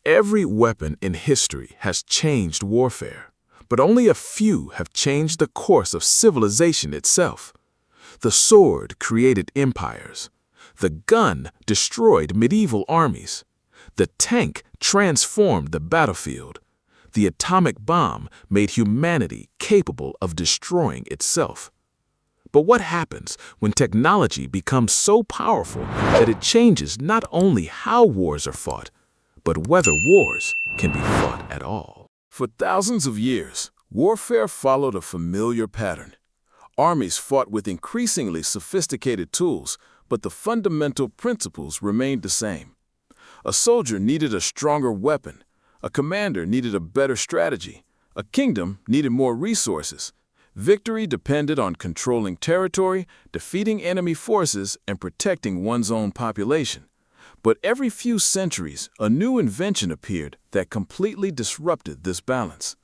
Every weapon in history has changed warfare, but only a few have changed the course of civilization itself. The sword created empires. The gun destroyed medieval armies. The tank transformed the battlefield. The atomic bomb made humanity capable of destroying itself. But what happens when technology becomes so powerful that it changes not only how wars are fought, but whether wars can be fought at all? For thousands of years, warfare followed a familiar pattern. Armies fought with increasingly sophisticated tools, but the fundamental principles remained the same. A soldier needed a stronger weapon. A commander needed a better strategy. A kingdom needed more resources. Victory depended on controlling territory, defeating enemy forces, and protecting one's own population. But every few centuries, a new invention appeared that completely disrupted this balance.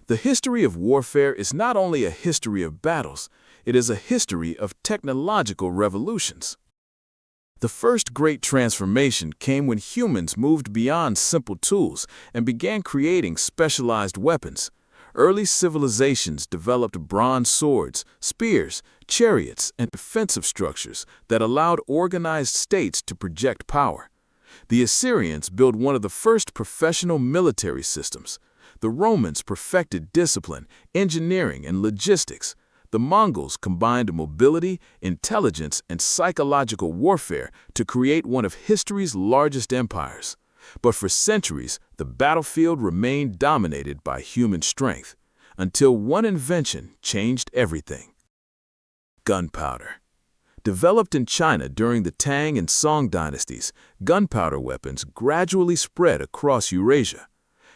The history of warfare is not only a history of battles, it is a history of technological revolutions. The first great transformation came when humans moved beyond simple tools and began creating specialized weapons. Early civilizations developed bronze swords, spears, chariots, and defensive structures that allowed organized states to project power. The Assyrians built one of the first professional military systems. The Romans perfected discipline, engineering, and logistics. The Mongols combined mobility, intelligence, and psychological warfare to create one of history's largest empires. But for centuries, the battlefield remained dominated by human strength, until one invention changed everything. Gunpowder. Developed in China during the Tang and Song dynasties, gunpowder weapons gradually spread across Eurasia.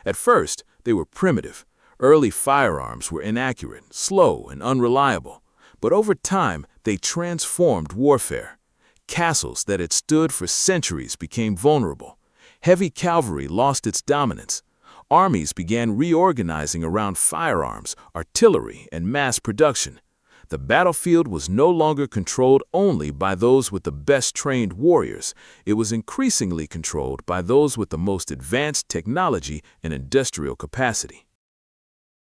At first, they were primitive. Early firearms were inaccurate, slow, and unreliable, but over time they transformed warfare. Castles that had stood for centuries became vulnerable. Heavy cavalry lost its dominance. Armies began reorganizing around firearms, artillery, and mass production. The battlefield was no longer controlled only by those with the best trained warriors. It was increasingly controlled by those with the most advanced technology and industrial capacity.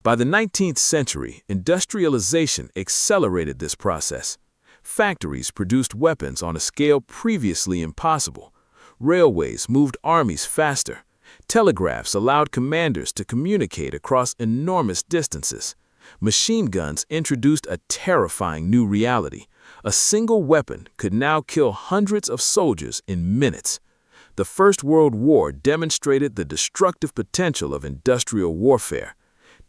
By the 19th century, industrialization accelerated this process. Factories produced weapons on a scale previously impossible. Railways moved armies faster. Telegraphs allowed commanders to communicate across enormous distances. Machine guns introduced a terrifying new reality. A single weapon could now kill hundreds of soldiers in minutes. The First World War demonstrated the destructive potential of industrial warfare.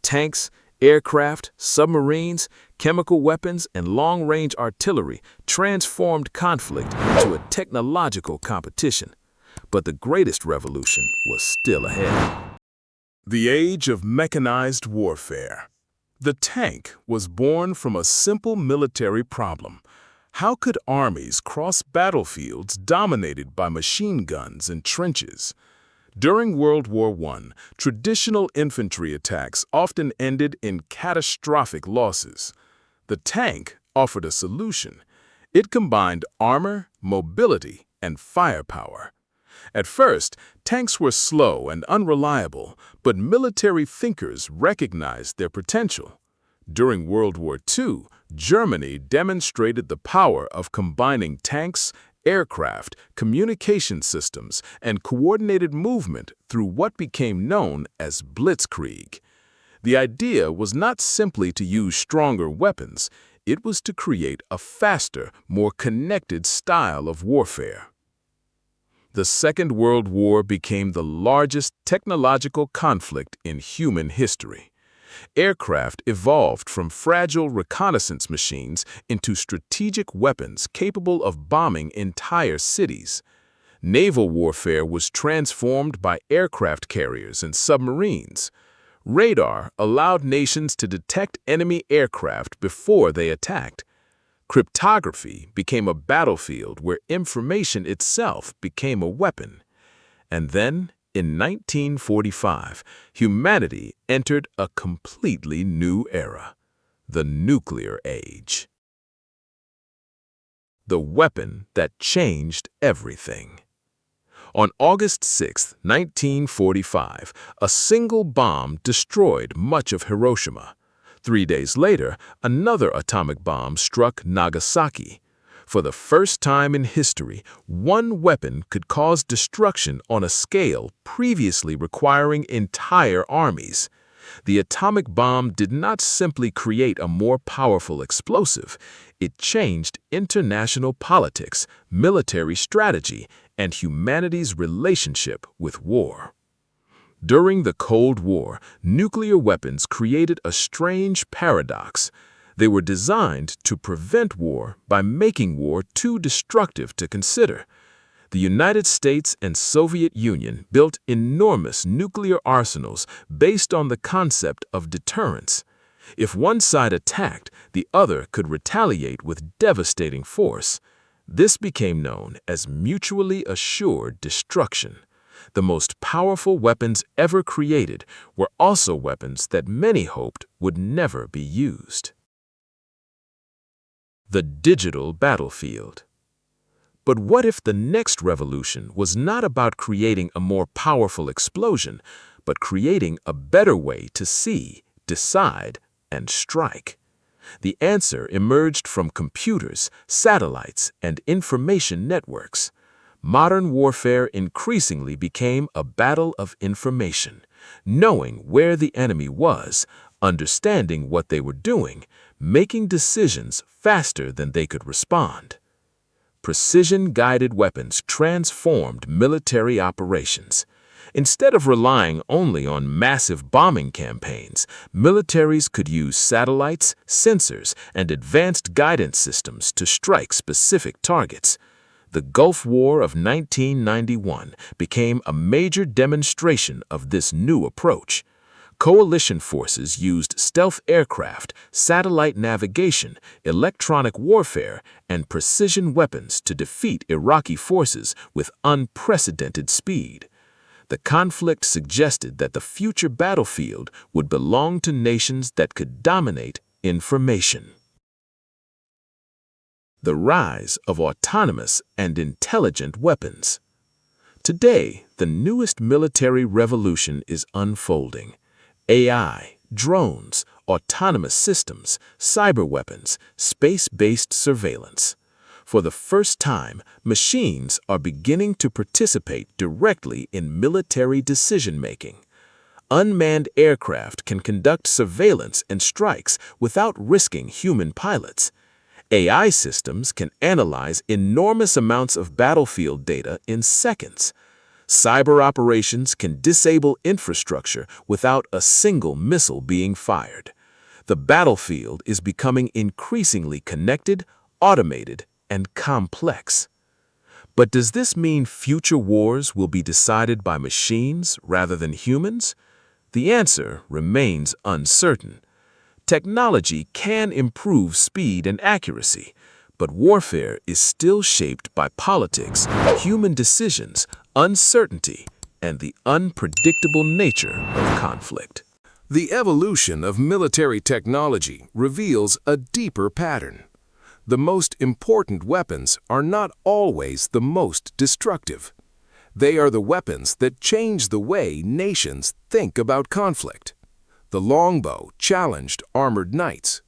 Tanks, aircraft, submarines, chemical weapons, and long-range artillery transformed conflict into a technological competition. But the greatest revolution was still ahead. The age of mechanized warfare. The tank was born from a simple military problem. How could armies cross battlefields dominated by machine guns and trenches? During World War I, traditional infantry attacks often ended in catastrophic losses. The tank offered a solution. It combined armor, mobility, and firepower. At first, tanks were slow and unreliable, but military thinkers recognized their potential. During World War II, Germany demonstrated the power of combining tanks, aircraft, communication systems, and coordinated movement through what became known as blitzkrieg. The idea was not simply to use stronger weapons, it was to create a faster, more connected style of warfare. The Second World War became the largest technological conflict in human history. Aircraft evolved from fragile reconnaissance machines into strategic weapons capable of bombing entire cities. Naval warfare was transformed by aircraft carriers and submarines. Radar allowed nations to detect enemy aircraft before they attacked. Cryptography became a battlefield where information itself became a weapon. And then, in 1945, humanity entered a completely new era, the nuclear age. The weapon that changed everything. On August 6, 1945, a single bomb destroyed much of Hiroshima. 3 days later, another atomic bomb struck Nagasaki. For the first time in history, one weapon could cause destruction on a scale previously requiring entire armies. The atomic bomb did not simply create a more powerful explosive, it changed international politics, military strategy, and humanity's relationship with war. During the Cold War, nuclear weapons created a strange paradox. They were designed to prevent war by making war too destructive to consider. The United States and Soviet Union built enormous nuclear arsenals based on the concept of deterrence. If one side attacked, the other could retaliate with devastating force. This became known as mutually assured destruction. The most powerful weapons ever created were also weapons that many hoped would never be used. The digital battlefield. But what if the next revolution was not about creating a more powerful explosion, but creating a better way to see, decide, and strike? The answer emerged from computers, satellites, and information networks. Modern warfare increasingly became a battle of information, knowing where the enemy was, understanding what they were doing, making decisions faster than they could respond. Precision-guided weapons transformed military operations. Instead of relying only on massive bombing campaigns, militaries could use satellites, sensors, and advanced guidance systems to strike specific targets. The Gulf War of 1991 became a major demonstration of this new approach. Coalition forces used stealth aircraft, satellite navigation, electronic warfare, and precision weapons to defeat Iraqi forces with unprecedented speed. The conflict suggested that the future battlefield would belong to nations that could dominate information. The rise of autonomous and intelligent weapons. Today, the newest military revolution is unfolding. AI, drones, autonomous systems, cyber weapons, space-based surveillance. For the first time, machines are beginning to participate directly in military decision-making. Unmanned aircraft can conduct surveillance and strikes without risking human pilots. AI systems can analyze enormous amounts of battlefield data in seconds. Cyber operations can disable infrastructure without a single missile being fired. The battlefield is becoming increasingly connected, automated, and complex. But does this mean future wars will be decided by machines rather than humans? The answer remains uncertain. Technology can improve speed and accuracy, but warfare is still shaped by politics, human decisions, uncertainty, and the unpredictable nature of conflict. The evolution of military technology reveals a deeper pattern. The most important weapons are not always the most destructive. They are the weapons that change the way nations think about conflict. The longbow challenged armored knights.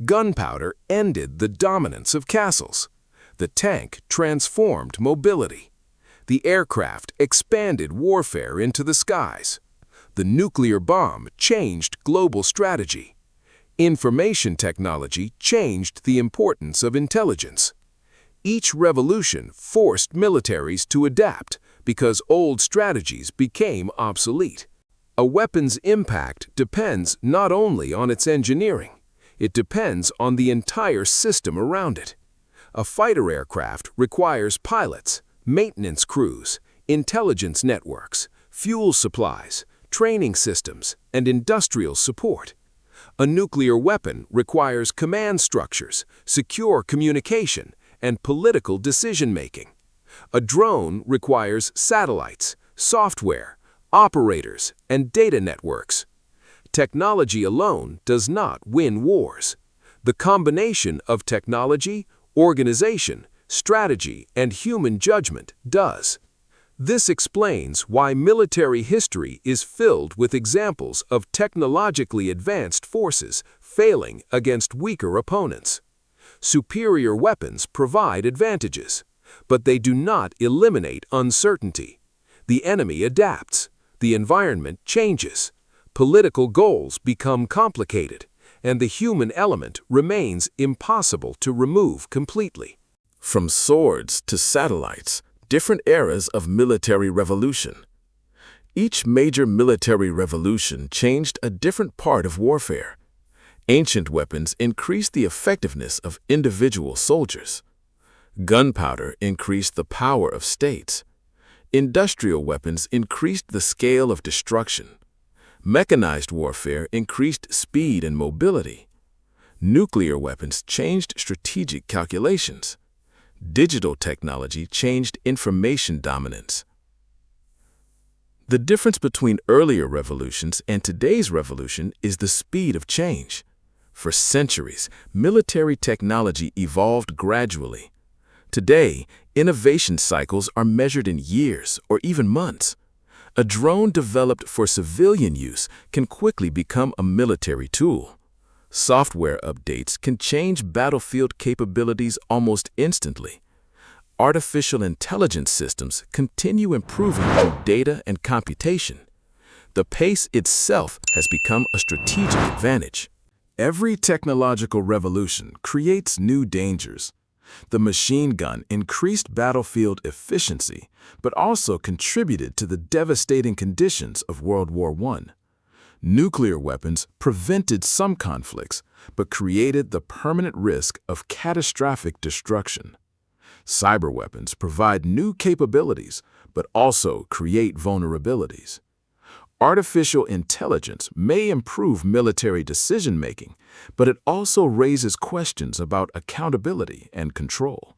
Gunpowder ended the dominance of castles. The tank transformed mobility. The aircraft expanded warfare into the skies. The nuclear bomb changed global strategy. Information technology changed the importance of intelligence. Each revolution forced militaries to adapt because old strategies became obsolete. A weapon's impact depends not only on its engineering, it depends on the entire system around it. A fighter aircraft requires pilots, maintenance crews, intelligence networks, fuel supplies, training systems, and industrial support. A nuclear weapon requires command structures, secure communication, and political decision-making. A drone requires satellites, software, operators, and data networks. Technology alone does not win wars. The combination of technology, organization, strategy, and human judgment does. This explains why military history is filled with examples of technologically advanced forces failing against weaker opponents. Superior weapons provide advantages, but they do not eliminate uncertainty. The enemy adapts, the environment changes, political goals become complicated, and the human element remains impossible to remove completely. From swords to satellites, different eras of military revolution. Each major military revolution changed a different part of warfare. Ancient weapons increased the effectiveness of individual soldiers. Gunpowder increased the power of states. Industrial weapons increased the scale of destruction. Mechanized warfare increased speed and mobility. Nuclear weapons changed strategic calculations. Digital technology changed information dominance. The difference between earlier revolutions and today's revolution is the speed of change. For centuries, military technology evolved gradually. Today, innovation cycles are measured in years or even months. A drone developed for civilian use can quickly become a military tool. Software updates can change battlefield capabilities almost instantly. Artificial intelligence systems continue improving through data and computation. The pace itself has become a strategic advantage. Every technological revolution creates new dangers. The machine gun increased battlefield efficiency, but also contributed to the devastating conditions of World War I. Nuclear weapons prevented some conflicts, but created the permanent risk of catastrophic destruction. Cyber weapons provide new capabilities, but also create vulnerabilities. Artificial intelligence may improve military decision-making, but it also raises questions about accountability and control.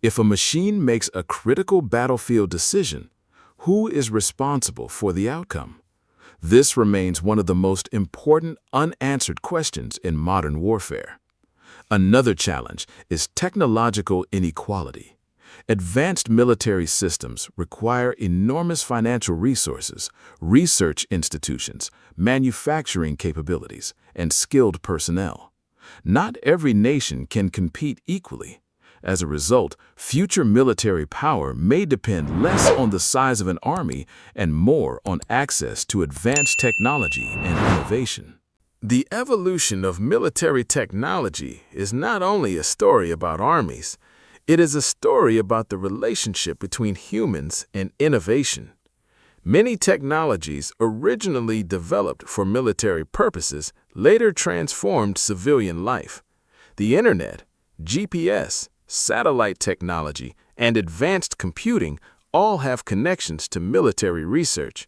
If a machine makes a critical battlefield decision, who is responsible for the outcome? This remains one of the most important unanswered questions in modern warfare. Another challenge is technological inequality. Advanced military systems require enormous financial resources, research institutions, manufacturing capabilities, and skilled personnel. Not every nation can compete equally. As a result, future military power may depend less on the size of an army and more on access to advanced technology and innovation. The evolution of military technology is not only a story about armies, it is a story about the relationship between humans and innovation. Many technologies originally developed for military purposes later transformed civilian life. The Internet, GPS, satellite technology, and advanced computing all have connections to military research.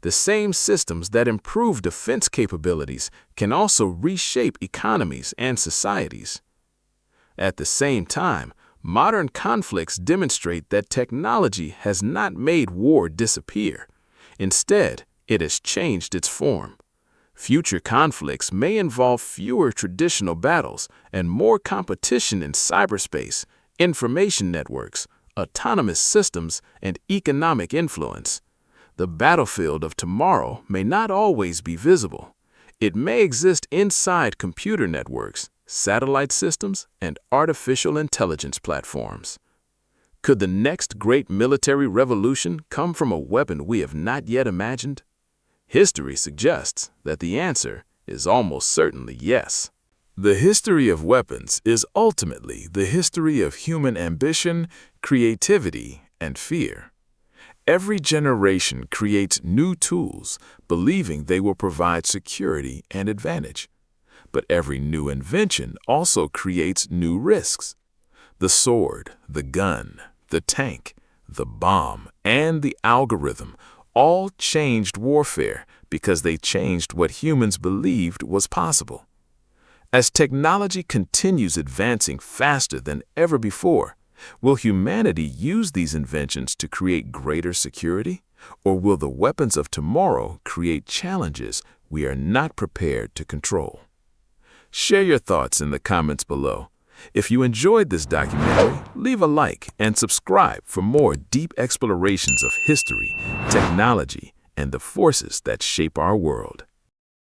The same systems that improve defense capabilities can also reshape economies and societies. At the same time, modern conflicts demonstrate that technology has not made war disappear. Instead, it has changed its form. Future conflicts may involve fewer traditional battles and more competition in cyberspace, information networks, autonomous systems, and economic influence. The battlefield of tomorrow may not always be visible. It may exist inside computer networks, satellite systems, and artificial intelligence platforms. Could the next great military revolution come from a weapon we have not yet imagined? History suggests that the answer is almost certainly yes. The history of weapons is ultimately the history of human ambition, creativity, and fear. Every generation creates new tools, believing they will provide security and advantage. But every new invention also creates new risks. The sword, the gun, the tank, the bomb, and the algorithm all changed warfare because they changed what humans believed was possible. As technology continues advancing faster than ever before, will humanity use these inventions to create greater security, or will the weapons of tomorrow create challenges we are not prepared to control? Share your thoughts in the comments below. If you enjoyed this documentary, leave a like and subscribe for more deep explorations of history, technology, and the forces that shape our world.